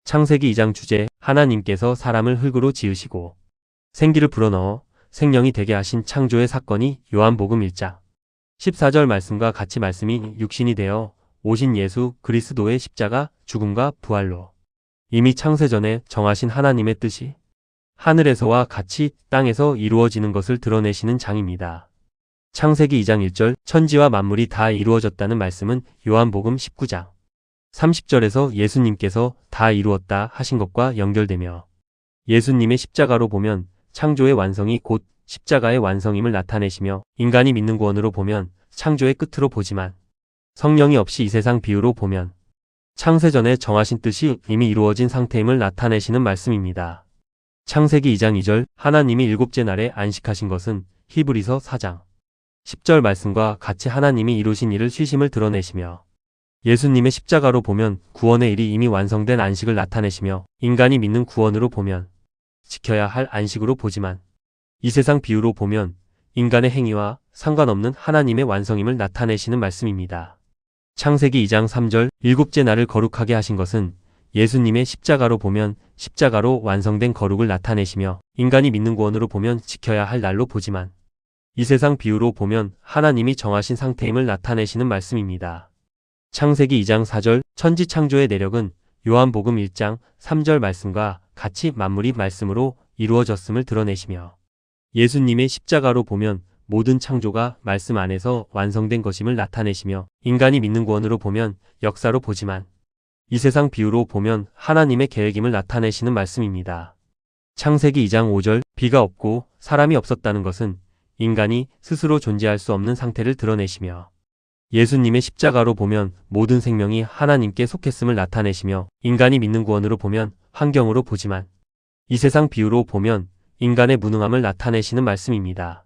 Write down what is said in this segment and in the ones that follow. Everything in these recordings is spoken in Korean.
창세기 2장 주제, 하나님께서 사람을 흙으로 지으시고 생기를 불어넣어 생명이 되게 하신 창조의 사건이 요한복음 1장 14절 말씀과 같이 말씀이 육신이 되어 오신 예수 그리스도의 십자가 죽음과 부활로 이미 창세전에 정하신 하나님의 뜻이 하늘에서와 같이 땅에서 이루어지는 것을 드러내시는 장입니다. 창세기 2장 1절 천지와 만물이 다 이루어졌다는 말씀은 요한복음 19장 30절에서 예수님께서 다 이루었다 하신 것과 연결되며 예수님의 십자가로 보면 창조의 완성이 곧 십자가의 완성임을 나타내시며 인간이 믿는 구원으로 보면 창조의 끝으로 보지만 성령이 없이 이 세상 비유로 보면 창세전에 정하신 뜻이 이미 이루어진 상태임을 나타내시는 말씀입니다. 창세기 2장 2절 하나님이 일곱째 날에 안식하신 것은 히브리서 4장 10절 말씀과 같이 하나님이 이루신 일을 쉬심을 드러내시며 예수님의 십자가로 보면 구원의 일이 이미 완성된 안식을 나타내시며 인간이 믿는 구원으로 보면 지켜야 할 안식으로 보지만 이 세상 비유로 보면 인간의 행위와 상관없는 하나님의 완성임을 나타내시는 말씀입니다. 창세기 2장 3절 일곱째 날을 거룩하게 하신 것은 예수님의 십자가로 보면 십자가로 완성된 거룩을 나타내시며 인간이 믿는 구원으로 보면 지켜야 할 날로 보지만 이 세상 비유로 보면 하나님이 정하신 상태임을 나타내시는 말씀입니다. 창세기 2장 4절 천지 창조의 내력은 요한복음 1장 3절 말씀과 같이 만물이 말씀으로 이루어졌음을 드러내시며 예수님의 십자가로 보면 모든 창조가 말씀 안에서 완성된 것임을 나타내시며 인간이 믿는 구원으로 보면 역사로 보지만 이 세상 비유로 보면 하나님의 계획임을 나타내시는 말씀입니다. 창세기 2장 5절 비가 없고 사람이 없었다는 것은 인간이 스스로 존재할 수 없는 상태를 드러내시며 예수님의 십자가로 보면 모든 생명이 하나님께 속했음을 나타내시며 인간이 믿는 구원으로 보면 환경으로 보지만 이 세상 비유로 보면 인간의 무능함을 나타내시는 말씀입니다.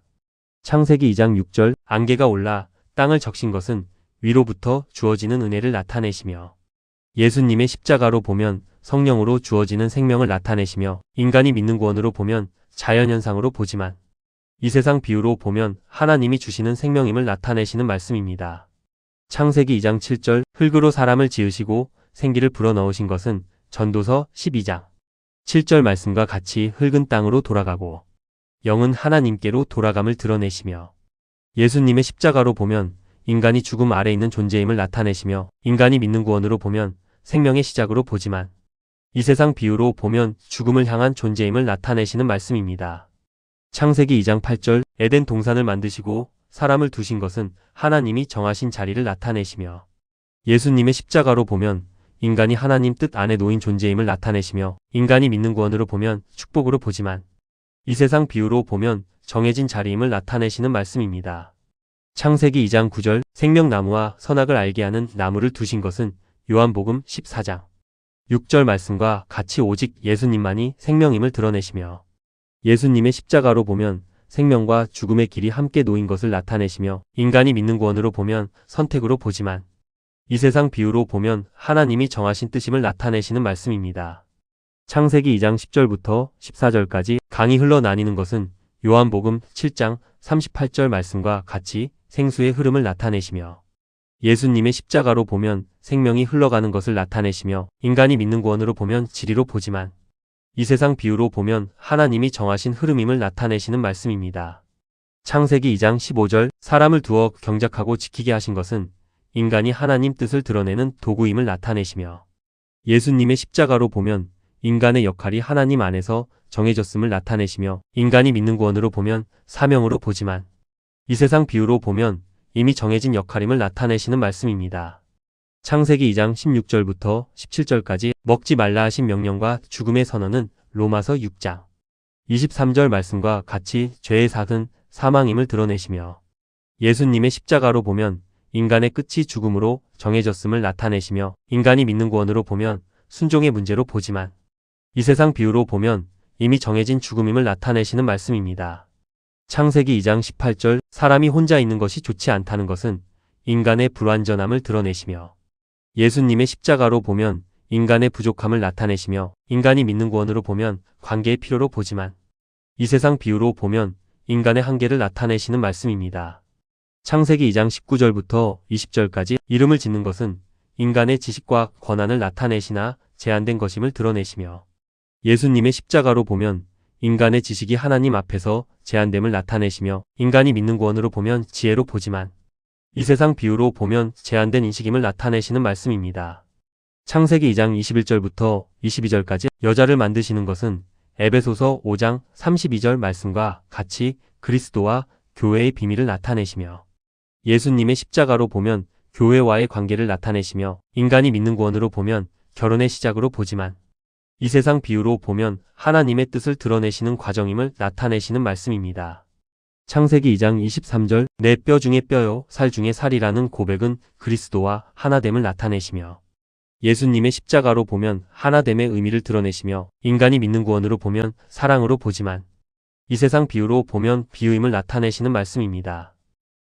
창세기 2장 6절 안개가 올라 땅을 적신 것은 위로부터 주어지는 은혜를 나타내시며 예수님의 십자가로 보면 성령으로 주어지는 생명을 나타내시며 인간이 믿는 구원으로 보면 자연현상으로 보지만 이 세상 비유로 보면 하나님이 주시는 생명임을 나타내시는 말씀입니다. 창세기 2장 7절 흙으로 사람을 지으시고 생기를 불어넣으신 것은 전도서 12장 7절 말씀과 같이 흙은 땅으로 돌아가고 영은 하나님께로 돌아감을 드러내시며 예수님의 십자가로 보면 인간이 죽음 아래 있는 존재임을 나타내시며 인간이 믿는 구원으로 보면 생명의 시작으로 보지만 이 세상 비유로 보면 죽음을 향한 존재임을 나타내시는 말씀입니다. 창세기 2장 8절 에덴 동산을 만드시고 사람을 두신 것은 하나님이 정하신 자리를 나타내시며 예수님의 십자가로 보면 인간이 하나님 뜻 안에 놓인 존재임을 나타내시며 인간이 믿는 구원으로 보면 축복으로 보지만 이 세상 비유로 보면 정해진 자리임을 나타내시는 말씀입니다. 창세기 2장 9절 생명나무와 선악을 알게 하는 나무를 두신 것은 요한복음 14장 6절 말씀과 같이 오직 예수님만이 생명임을 드러내시며 예수님의 십자가로 보면 생명과 죽음의 길이 함께 놓인 것을 나타내시며 인간이 믿는 구원으로 보면 선택으로 보지만 이 세상 비유로 보면 하나님이 정하신 뜻임을 나타내시는 말씀입니다. 창세기 2장 10절부터 14절까지 강이 흘러나뉘는 것은 요한복음 7장 38절 말씀과 같이 생수의 흐름을 나타내시며 예수님의 십자가로 보면 생명이 흘러가는 것을 나타내시며 인간이 믿는 구원으로 보면 지리로 보지만 이 세상 비유로 보면 하나님이 정하신 흐름임을 나타내시는 말씀입니다. 창세기 2장 15절 사람을 두어 경작하고 지키게 하신 것은 인간이 하나님 뜻을 드러내는 도구임을 나타내시며 예수님의 십자가로 보면 인간의 역할이 하나님 안에서 정해졌음을 나타내시며 인간이 믿는 구원으로 보면 사명으로 보지만 이 세상 비유로 보면 이미 정해진 역할임을 나타내시는 말씀입니다. 창세기 2장 16절부터 17절까지 먹지 말라 하신 명령과 죽음의 선언은 로마서 6장 23절 말씀과 같이 죄의 삭은 사망임을 드러내시며 예수님의 십자가로 보면 인간의 끝이 죽음으로 정해졌음을 나타내시며 인간이 믿는 구원으로 보면 순종의 문제로 보지만 이 세상 비유로 보면 이미 정해진 죽음임을 나타내시는 말씀입니다. 창세기 2장 18절 사람이 혼자 있는 것이 좋지 않다는 것은 인간의 불완전함을 드러내시며 예수님의 십자가로 보면 인간의 부족함을 나타내시며 인간이 믿는 구원으로 보면 관계의 필요로 보지만 이 세상 비유로 보면 인간의 한계를 나타내시는 말씀입니다. 창세기 2장 19절부터 20절까지 이름을 짓는 것은 인간의 지식과 권한을 나타내시나 제한된 것임을 드러내시며 예수님의 십자가로 보면 인간의 지식이 하나님 앞에서 제한됨을 나타내시며 인간이 믿는 구원으로 보면 지혜로 보지만 이 세상 비유로 보면 제한된 인식임을 나타내시는 말씀입니다. 창세기 2장 21절부터 22절까지 여자를 만드시는 것은 에베소서 5장 32절 말씀과 같이 그리스도와 교회의 비밀을 나타내시며 예수님의 십자가로 보면 교회와의 관계를 나타내시며 인간이 믿는 구원으로 보면 결혼의 시작으로 보지만 이 세상 비유로 보면 하나님의 뜻을 드러내시는 과정임을 나타내시는 말씀입니다. 창세기 2장 23절 내 뼈 중에 뼈요 살 중에 살이라는 고백은 그리스도와 하나됨을 나타내시며 예수님의 십자가로 보면 하나됨의 의미를 드러내시며 인간이 믿는 구원으로 보면 사랑으로 보지만 이 세상 비유로 보면 비유임을 나타내시는 말씀입니다.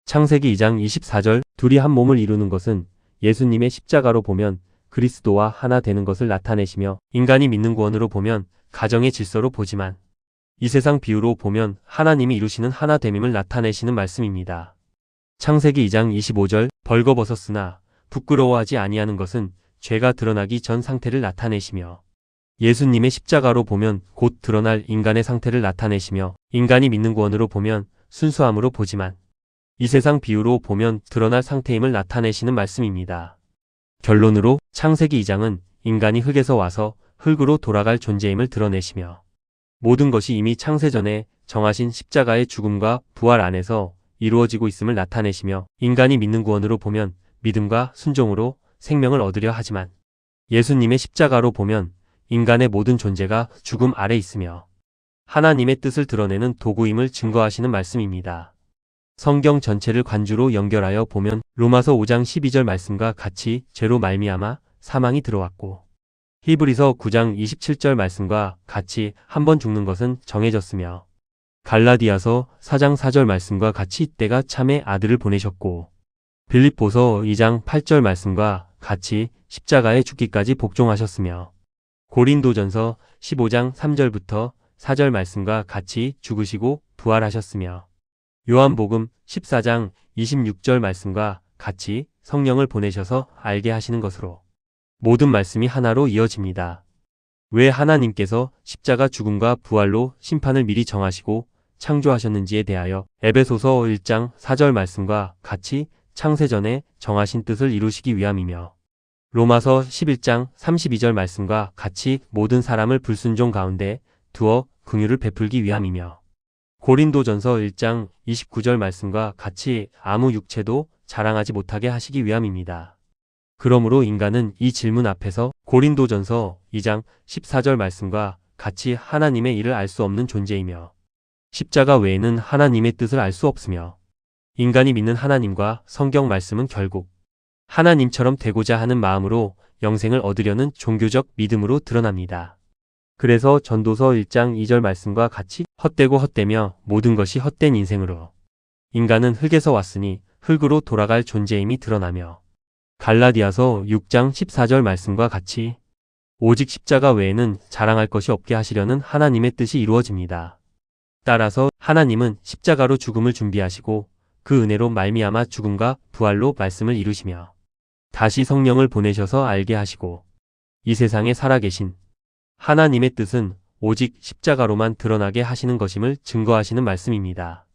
창세기 2장 24절 둘이 한 몸을 이루는 것은 예수님의 십자가로 보면 그리스도와 하나 되는 것을 나타내시며 인간이 믿는 구원으로 보면 가정의 질서로 보지만 이 세상 비유로 보면 하나님이 이루시는 하나됨임을 나타내시는 말씀입니다. 창세기 2장 25절 벌거벗었으나 부끄러워하지 아니하는 것은 죄가 드러나기 전 상태를 나타내시며 예수님의 십자가로 보면 곧 드러날 인간의 상태를 나타내시며 인간이 믿는 구원으로 보면 순수함으로 보지만 이 세상 비유로 보면 드러날 상태임을 나타내시는 말씀입니다. 결론으로 창세기 2장은 인간이 흙에서 와서 흙으로 돌아갈 존재임을 드러내시며 모든 것이 이미 창세전에 정하신 십자가의 죽음과 부활 안에서 이루어지고 있음을 나타내시며 인간이 믿는 구원으로 보면 믿음과 순종으로 생명을 얻으려 하지만 예수님의 십자가로 보면 인간의 모든 존재가 죽음 아래 있으며 하나님의 뜻을 드러내는 도구임을 증거하시는 말씀입니다. 성경 전체를 관주로 연결하여 보면 로마서 5장 12절 말씀과 같이 죄로 말미암아 사망이 들어왔고 히브리서 9장 27절 말씀과 같이 한 번 죽는 것은 정해졌으며 갈라디아서 4장 4절 말씀과 같이 때가 참의 아들을 보내셨고 빌립보서 2장 8절 말씀과 같이 십자가에 죽기까지 복종하셨으며 고린도전서 15장 3절부터 4절 말씀과 같이 죽으시고 부활하셨으며 요한복음 14장 26절 말씀과 같이 성령을 보내셔서 알게 하시는 것으로 모든 말씀이 하나로 이어집니다. 왜 하나님께서 십자가 죽음과 부활로 심판을 미리 정하시고 창조하셨는지에 대하여 에베소서 1장 4절 말씀과 같이 창세전에 정하신 뜻을 이루시기 위함이며 로마서 11장 32절 말씀과 같이 모든 사람을 불순종 가운데 두어 긍휼을 베풀기 위함이며 고린도전서 1장 29절 말씀과 같이 아무 육체도 자랑하지 못하게 하시기 위함입니다. 그러므로 인간은 이 질문 앞에서 고린도전서 2장 14절 말씀과 같이 하나님의 일을 알 수 없는 존재이며 십자가 외에는 하나님의 뜻을 알 수 없으며 인간이 믿는 하나님과 성경 말씀은 결국 하나님처럼 되고자 하는 마음으로 영생을 얻으려는 종교적 믿음으로 드러납니다. 그래서 전도서 1장 2절 말씀과 같이 헛되고 헛되며 모든 것이 헛된 인생으로 인간은 흙에서 왔으니 흙으로 돌아갈 존재임이 드러나며 갈라디아서 6장 14절 말씀과 같이 오직 십자가 외에는 자랑할 것이 없게 하시려는 하나님의 뜻이 이루어집니다. 따라서 하나님은 십자가로 죽음을 준비하시고 그 은혜로 말미암아 죽음과 부활로 말씀을 이루시며 다시 성령을 보내셔서 알게 하시고 이 세상에 살아계신 하나님의 뜻은 오직 십자가로만 드러나게 하시는 것임을 증거하시는 말씀입니다.